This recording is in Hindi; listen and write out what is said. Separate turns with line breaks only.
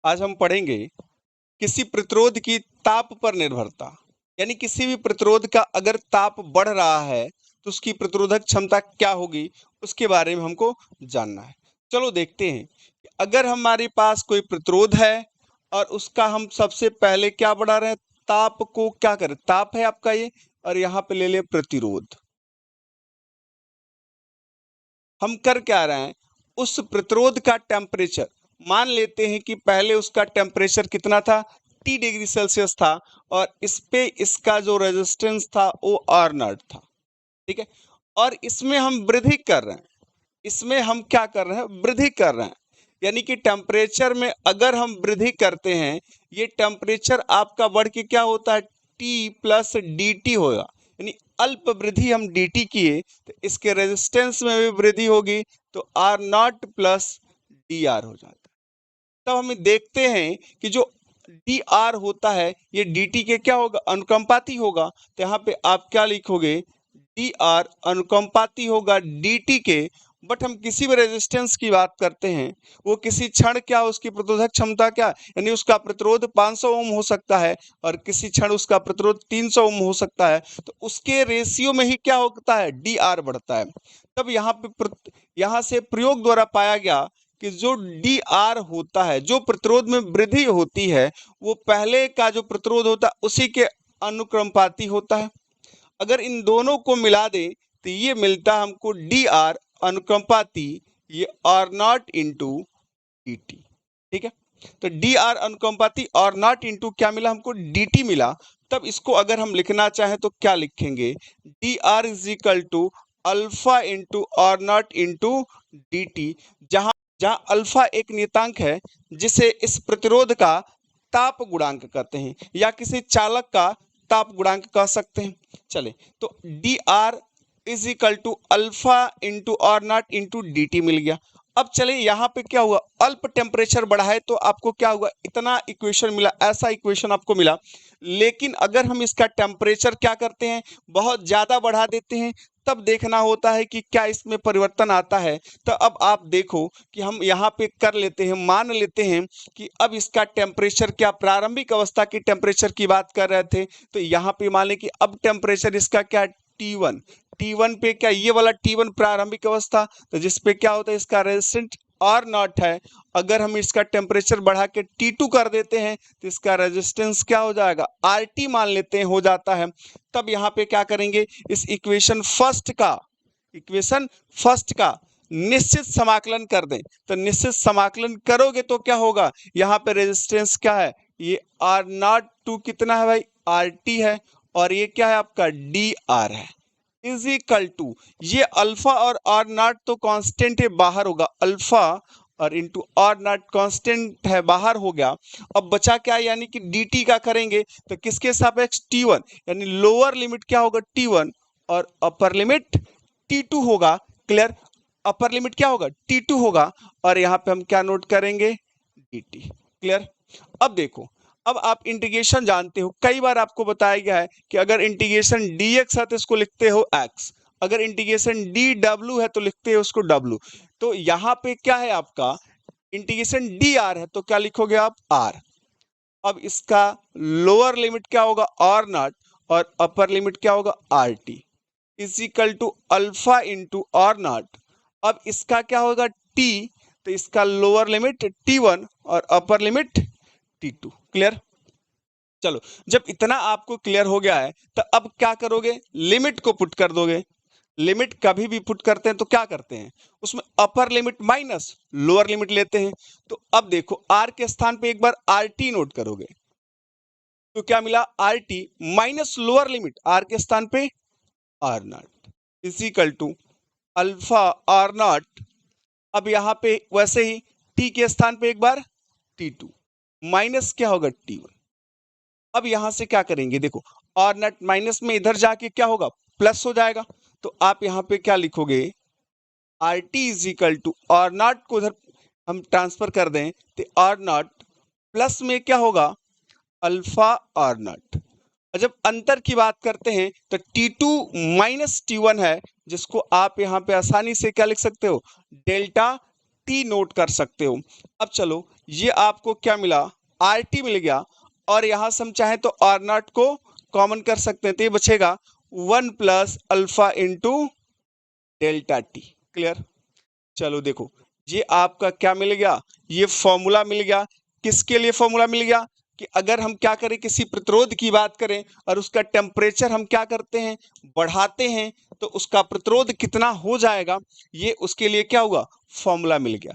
आज हम पढ़ेंगे किसी प्रतिरोध की ताप पर निर्भरता, यानी किसी भी प्रतिरोध का अगर ताप बढ़ रहा है तो उसकी प्रतिरोधक क्षमता क्या होगी, उसके बारे में हमको जानना है। चलो देखते हैं। अगर हमारे पास कोई प्रतिरोध है और उसका हम सबसे पहले क्या बढ़ा रहे हैं, ताप को क्या करें, ताप है आपका ये, और यहाँ पे ले ले प्रतिरोध। हम कर क्या रहे हैं, उस प्रतिरोध का टेम्परेचर मान लेते हैं कि पहले उसका टेम्परेचर कितना था, T डिग्री सेल्सियस था, और इस पे इसका जो रेजिस्टेंस था वो R नॉट था। ठीक है, और इसमें हम वृद्धि कर रहे हैं, इसमें हम क्या कर रहे हैं, वृद्धि कर रहे हैं। यानी कि टेम्परेचर में अगर हम वृद्धि करते हैं, ये टेम्परेचर आपका बढ़ के क्या होता है, T प्लस dt होगा। यानी अल्प वृद्धि हम dt किए तो इसके रेजिस्टेंस में भी वृद्धि होगी, तो R नॉट प्लस dr हो जाता है। तब हम देखते हैं कि जो dr होता है ये dt के क्या होगा, अनुकंपाती होगा। तो यहाँ पे आप क्या लिखोगे, dr अनुकंपाती होगा dt के। बट हम किसी भी रेजिस्टेंस की बात करते हैं, वो किसी क्षण क्या, उसकी प्रतिरोधक क्षमता क्या, यानी उसका प्रतिरोध 500 ओम हो सकता है और किसी क्षण उसका प्रतिरोध 300 ओम हो सकता है। तो उसके रेशियो में ही क्या होता है, dr बढ़ता है। तब यहाँ पे यहाँ से प्रयोग द्वारा पाया गया कि जो dr होता है, जो प्रतिरोध में वृद्धि होती है, वो पहले का जो प्रतिरोध होता है उसी के अनुक्रमपाती होता है। अगर इन दोनों को मिला दें तो ये मिलता है हमको dr अनुकंपाती, ये R नॉट इंटू dt। ठीक है, तो dr अनुकंपाती R नॉट इंटू क्या मिला हमको, dt मिला। तब इसको अगर हम लिखना चाहें तो क्या लिखेंगे, dr is equal to alpha into R naught into dt, जहां जहां अल्फा एक नियतांक है जिसे इस प्रतिरोध का ताप गुणांक कहते हैं, या किसी चालक का ताप गुणांक कह सकते हैं। चले, तो D R is equal to alpha into R naught into D T मिल गया। अब चले, यहाँ पे क्या हुआ, अल्प टेम्परेचर बढ़ा है तो आपको क्या हुआ, इतना इक्वेशन मिला, ऐसा इक्वेशन आपको मिला। लेकिन अगर हम इसका टेम्परेचर क्या करते हैं, बहुत ज्यादा बढ़ा देते हैं, तब देखना होता है कि क्या इसमें परिवर्तन आता है। तो अब आप देखो कि हम यहाँ पे कर लेते हैं, मान लेते हैं कि अब इसका टेम्परेचर क्या, प्रारंभिक अवस्था की टेम्परेचर की बात कर रहे थे, तो यहाँ पे मान लें कि अब टेम्परेचर इसका क्या, T1। T1 पे क्या, ये वाला T1 प्रारंभिक अवस्था, तो जिसपे क्या होता है, इसका रेजिस्टेंस R नॉट है। अगर हम इसका टेम्परेचर बढ़ा के T2 कर देते हैं तो इसका रेजिस्टेंस क्या हो जाएगा, RT मान लेते हैं, हो जाता है। तब यहाँ पे क्या करेंगे, इस इक्वेशन फर्स्ट का निश्चित समाकलन कर दें। तो निश्चित समाकलन करोगे तो क्या होगा, यहाँ पे रेजिस्टेंस क्या है, ये R नॉट टू कितना है भाई, RT है, और ये क्या है आपका DR है, इज इक्वल टू, ये अल्फा और आर नॉट तो कांस्टेंट है, बाहर होगा, अल्फा और इंटू आर नॉट कांस्टेंट है, बाहर हो गया। अब बचा क्या, यानी कि dt का करेंगे तो किसके सापेक्ष, T1, यानी लोअर लिमिट क्या होगा T1 और अपर लिमिट T2 होगा। क्लियर, अपर लिमिट क्या होगा, T2 होगा, और यहाँ पे हम क्या नोट करेंगे, dt। क्लियर, अब देखो, अब आप इंटीग्रेशन जानते हो, कई बार आपको बताया गया है कि अगर इंटीग्रेशन dx है तो इसको लिखते हो x, अगर इंटीग्रेशन dw है तो लिखते हो उसको w। तो यहाँ पे क्या है आपका, इंटीग्रेशन dr है तो क्या लिखोगे आप, r। अब इसका लोअर लिमिट क्या होगा, r नॉट, और अपर लिमिट क्या होगा, rt, is equal to alpha into R naught. अब इसका क्या होगा, t, तो इसका लोअर लिमिट T1 और अपर लिमिट T2। क्लियर, चलो, जब इतना आपको क्लियर हो गया है तो अब क्या करोगे, लिमिट को पुट कर दोगे। लिमिट कभी भी पुट करते हैं तो क्या करते हैं, उसमें upper limit minus lower limit लेते हैं। तो अब देखो, r के स्थान पे एक बार RT नोट करोगे तो क्या मिला, RT minus lower limit r के स्थान पे R naught is equal to alpha R naught. अब यहाँ पे वैसे ही t के स्थान पे एक बार T2 माइनस क्या होगा, T1। अब यहां से क्या करेंगे, देखो, और नट माइनस में इधर जाके क्या होगा, प्लस हो जाएगा। तो आप यहाँ पे क्या लिखोगे, R T is equal to R naught को उधर हम ट्रांसफर कर दें तो आर नॉट प्लस में क्या होगा, अल्फा आर नॉट। और जब अंतर की बात करते हैं तो T2 माइनस T1 है, जिसको आप यहाँ पे आसानी से क्या लिख सकते हो, डेल्टा टी नोट कर सकते हो। अब चलो, ये आपको क्या मिला, आर टी मिल गया, और यहां से हम चाहें तो आर नॉट को कॉमन कर सकते हैं, तो ये बचेगा 1 plus alpha into delta T. Clear? चलो देखो, ये आपका क्या मिल गया, ये फॉर्मूला मिल गया। किसके लिए फॉर्मूला मिल गया कि अगर हम क्या करें, किसी प्रतिरोध की बात करें और उसका टेम्परेचर हम क्या करते हैं, बढ़ाते हैं, तो उसका प्रतिरोध कितना हो जाएगा, ये उसके लिए क्या हुआ, फॉर्मूला मिल गया।